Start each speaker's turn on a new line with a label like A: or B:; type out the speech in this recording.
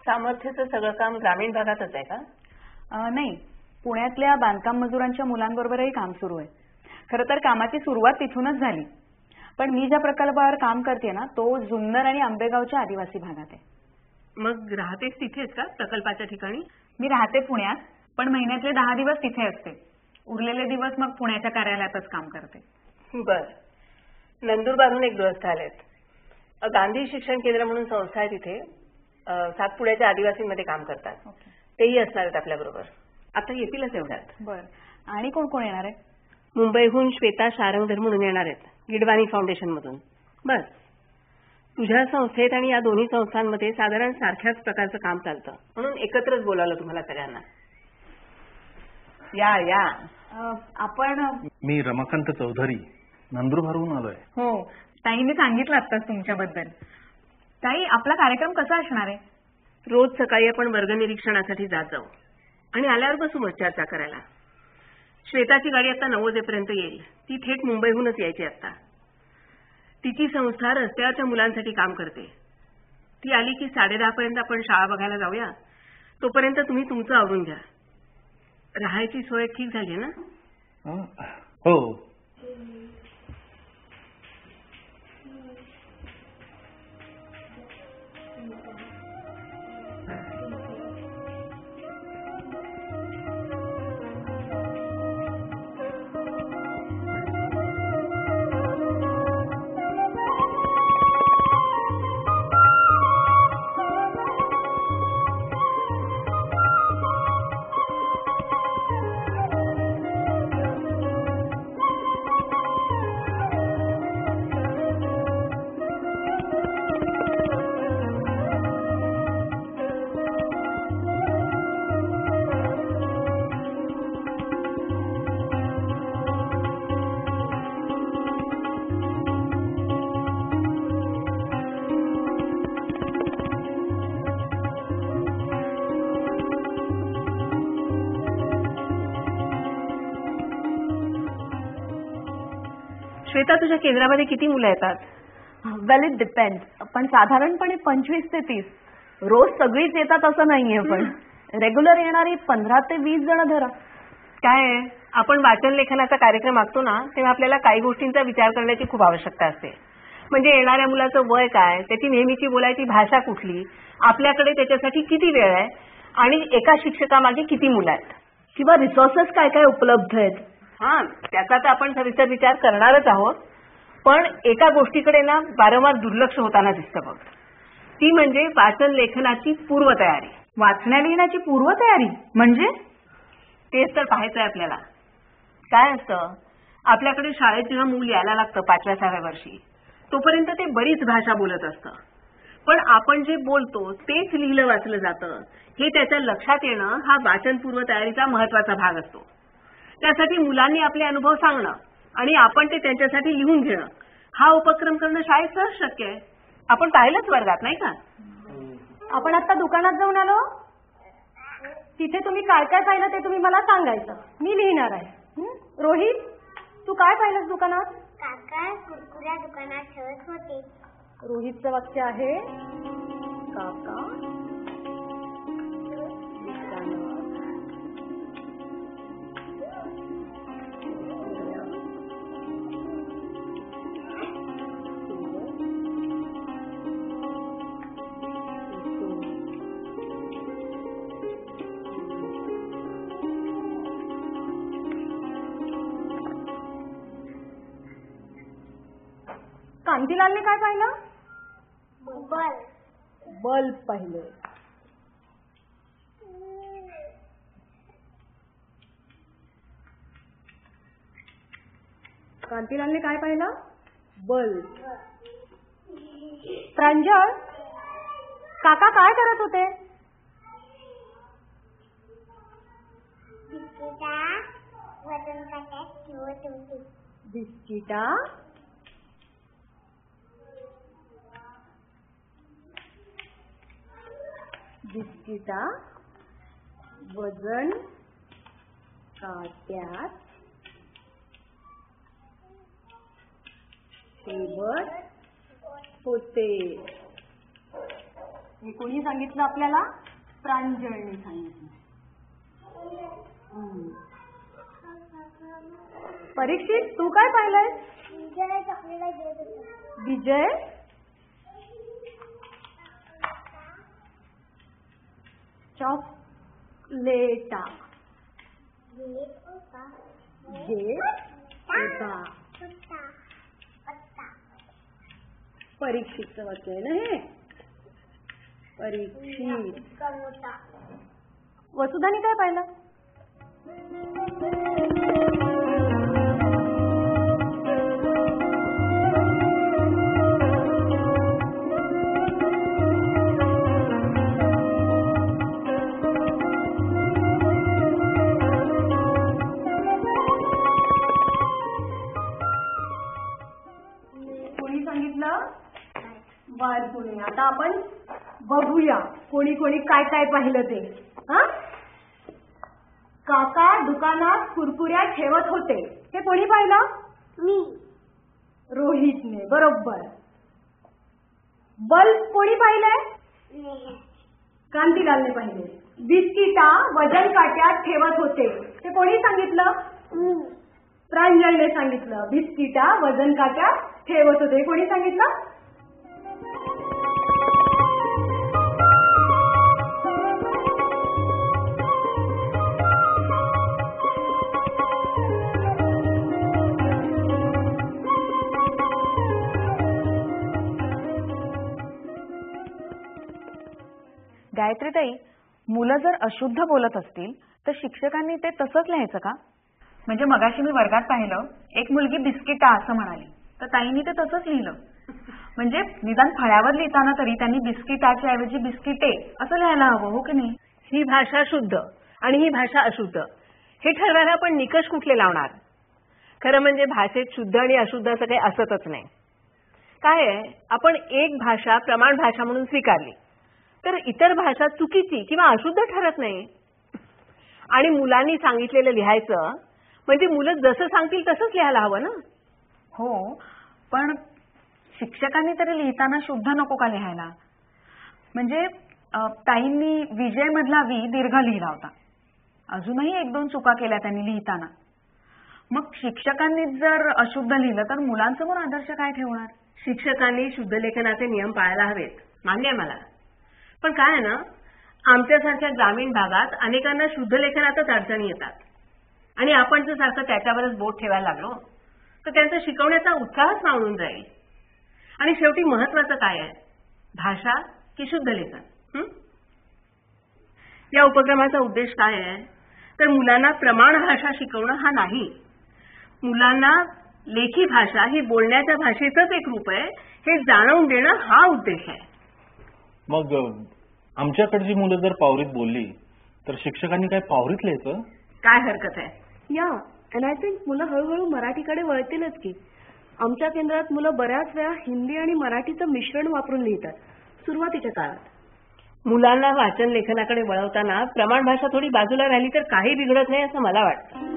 A: सामर्थ्याचं सगळं काम ग्रामीण भागातच आहे का?
B: नाही, पुण्यातल्या बांधकाम मजुरांच्या मुलांबरोबरही काम सुरू आहे. खरं तर कामाची सुरुवात तिथूनच झाली, पण मी ज्या प्रकल्पावर काम करते ना तो जुन्नर आणि आंबेगावच्या आदिवासी भागात आहे.
A: मग राहतेच तिथेच का प्रकल्पाच्या ठिकाणी?
B: मी राहते पुण्यात, पण महिन्यातले 10 दिवस तिथे असते. उरलेले दिवस मग पुण्याच्या कार्यालयातच काम करते.
A: बर. नंदुरबारहून एक गृहस्थ आलेत. गांधी शिक्षण केंद्र म्हणून संस्था आहे तिथे. सातपुड्याच्या आदिवासींमध्ये काम करतात. तेही असणार आहेत आपल्या बरोबर. आता येतीलच एवढ्यात.
B: बर. आणि कोण कोण येणार आहे?
A: मुंबईहून श्वेता शारंगधर म्हणून येणार आहेत, गिडवाणी फाउंडेशन मधून. बस. तुझ्या संस्थेत आणि या दोन्ही संस्थांमध्ये साधारण सारख्याच प्रकारचं काम चालतं, म्हणून एकत्रच बोलावलं तुम्हाला सगळ्यांना. या या.
B: आपण
C: मी रमाकांत चौधरी, नंदुरबारहून आलोय.
B: हो, ताईने सांगितलं आत्ताच तुमच्याबद्दल. ताई, आपला कार्यक्रम कसा असणार आहे?
A: रोज सकाळी आपण वर्ग निरीक्षणासाठी जात जाऊ आणि आल्यावर बसू मग चर्चा करायला. श्वेताची गाडी आता 9 वाजेपर्यंत येईल. ती थेट मुंबईहूनच यायची आता. तिची संस्था रस्त्यावरच्या मुलांसाठी काम करते. ती आली की 10:30 पर्यंत आपण शाळा बघायला जाऊया. तोपर्यंत तुम्ही तुमचं आवरून घ्या. राहायची सोय ठीक झाली ना?
C: हो.
A: श्वेता, तुझ्या केंद्रामध्ये किती मुलं येतात?
B: वेल, इट डिपेंड्स, पण साधारणपणे 25 ते 30. रोज सगळीच येतात असं नाहीये, पण रेग्युलर येणारी 15 ते 20 जण धरा.
A: काय आपण वाचन लेखनाचा कार्यक्रम आखतो ना, तेव्हा आपल्याला काही गोष्टींचा विचार करण्याची खूप आवश्यकता असते. म्हणजे येणाऱ्या मुलाचं वय काय, त्याची नेहमीची बोलायची भाषा कुठली, आपल्याकडे त्याच्यासाठी किती वेळ आहे आणि एका शिक्षकामागे किती मुलं आहेत,
B: किंवा रिसोर्सेस काय काय उपलब्ध आहेत.
A: हा, त्याचा तर आपण सविस्तर विचार करणारच आहोत. पण एका गोष्टीकडे ना वारंवार दुर्लक्ष होताना दिसतं बघ. ती म्हणजे वाचन लेखनाची पूर्वतयारी.
B: वाचण्या लिहिण्याची पूर्वतयारी म्हणजे?
A: तेच तर पाहायचंय आपल्याला. काय असतं, आपल्याकडे शाळेत जेव्हा मूल यायला लागतं 5व्या-6व्या वर्षी, तोपर्यंत ते बरीच भाषा बोलत असतं. पण आपण जे बोलतो तेच लिहिलं वाचलं जातं हे त्याच्या लक्षात येणं हा वाचन पूर्वतयारीचा महत्वाचा भाग असतो. त्यासाठी मुलांनी आपले अनुभव सांगणं आणि आपण ते त्यांच्यासाठी लिहून घेणं हा उपक्रम करणं शाळेत सहज शक्य आहे. आपण पाहिलंच वर्गात, नाही का?
B: आपण आता दुकानात जाऊन आलो, तिथे तुम्ही काय काय पाहिलं ते तुम्ही मला सांगायचं, मी लिहिणार आहे. रोहित, तू काय पाहिलंस दुकानात?
D: काका कुरकुऱ्या दुकानात ठेवत होते.
B: रोहितचं वाक्य आहे, काका कांतीलालने काय पाहिलं? बल्ब पाहिले. कांतीलालने काय पाहिलं? बल्ब. प्रांजळ, काका काय करत होते?
D: वजन काट्यात ठेवत होते.
E: बिस्किटा बिस्किटा वजन काट्यात ठेवत होते. हे कोणी सांगितलं आपल्याला? प्रांजळने सांगितलं. परीक्षित, तू काय पाहिलंय?
D: विजय चॉकलेट देत होता.
E: विजय चॉकलेटा
D: घेत होता.
E: घेत होता.
D: होता. होता.
E: परीक्षितचं वाक्य आहे ना हे. परीक्षित.
D: कमोटा.
E: वसुधाने काय पाहिलं? कोणी सांगितलं? बाळपुणे. आता आपण बघूया कोणी कोणी काय काय पाहिलं ते. हा, काका दुकानात कुरकुऱ्या ठेवत होते. हे कोणी पाहिलं?
D: मी.
E: रोहितने. बरोबर. बल्ब कोणी पाहिलंय?
D: नेहा.
E: कांतीलालने पाहिले. बिस्किटा वजन काट्यात ठेवत होते. हे कोणी सांगितलं?
D: मी.
E: प्रांजळने सांगितलं. बिस्किटा वजन काट्यात ठेवत होते. हे कोणी सांगितलं?
B: गायत्रीताई, मुलं जर अशुद्ध बोलत असतील तर शिक्षकांनी ते तसंच लिहायचं का? म्हणजे मगाशी मी वर्गात पाहिलं, एक मुलगी बिस्किटा असं म्हणाली, तर ताईंनी ते तसंच लिहिलं. म्हणजे निदान फळ्यावर लिहिताना तरी त्यांनी बिस्किटाच्या ऐवजी बिस्किटे असं लिहायला हवं, हो की नाही?
A: ही भाषा शुद्ध आणि ही भाषा अशुद्ध हे ठरवायला आपण निकष कुठले लावणार? खरं म्हणजे भाषेत शुद्ध आणि अशुद्ध असं काही असतच नाही. काय आहे, आपण एक भाषा प्रमाण भाषा म्हणून स्वीकारली तर इतर भाषा चुकीची किंवा अशुद्ध ठरत नाही. आणि मुलांनी सांगितलेलं लिहायचं म्हणजे मुलं जसं सांगतील तसंच लिहायला हवं ना.
B: हो, पण शिक्षकांनी तरी लिहिताना शुद्ध नको का लिहायला? म्हणजे ताईंनी विजय मधला वी दीर्घ लिहिला होता. अजूनही एक दोन चुका केल्या त्यांनी लिहिताना. मग शिक्षकांनी जर अशुद्ध लिहिलं तर मुलांसमोर आदर्श काय ठेवणार?
A: शिक्षकांनी शुद्ध लेखनाचे नियम पाळायला हवेत, मान्य आहे मला. पण काय आहे ना, आमच्यासारख्या ग्रामीण भागात अनेकांना शुद्ध लेखनातच अडचणी येतात. आणि आपण जर सारखं त्याच्यावरच बोट ठेवायला लागलो तर त्यांचा शिकवण्याचा उत्साहच मावळून जाईल. आणि शेवटी महत्वाचं काय आहे, भाषा की शुद्ध लेखन? या उपक्रमाचा उद्देश काय आहे, तर मुलांना प्रमाण भाषा शिकवणं हा नाही. मुलांना लेखी भाषा ही बोलण्याच्या भाषेचंच एक रूप आहे हे जाणवून देणं हा उद्देश आहे.
C: मग आमच्याकडची मुलं जर पावरीत बोलली तर शिक्षकांनी काय पावरीत लिहायचं?
A: काय हरकत आहे?
E: या अँड आय थिंक मुलं हळूहळू मराठीकडे वळतीलच की. आमच्या केंद्रात मुलं बऱ्याच वेळा हिंदी आणि मराठीचं मिश्रण वापरून लिहितात सुरुवातीच्या काळात.
A: मुलांना वाचन लेखनाकडे वळवताना प्रमाण भाषा थोडी बाजूला राहिली तर काही बिघडत नाही असं मला वाटतं.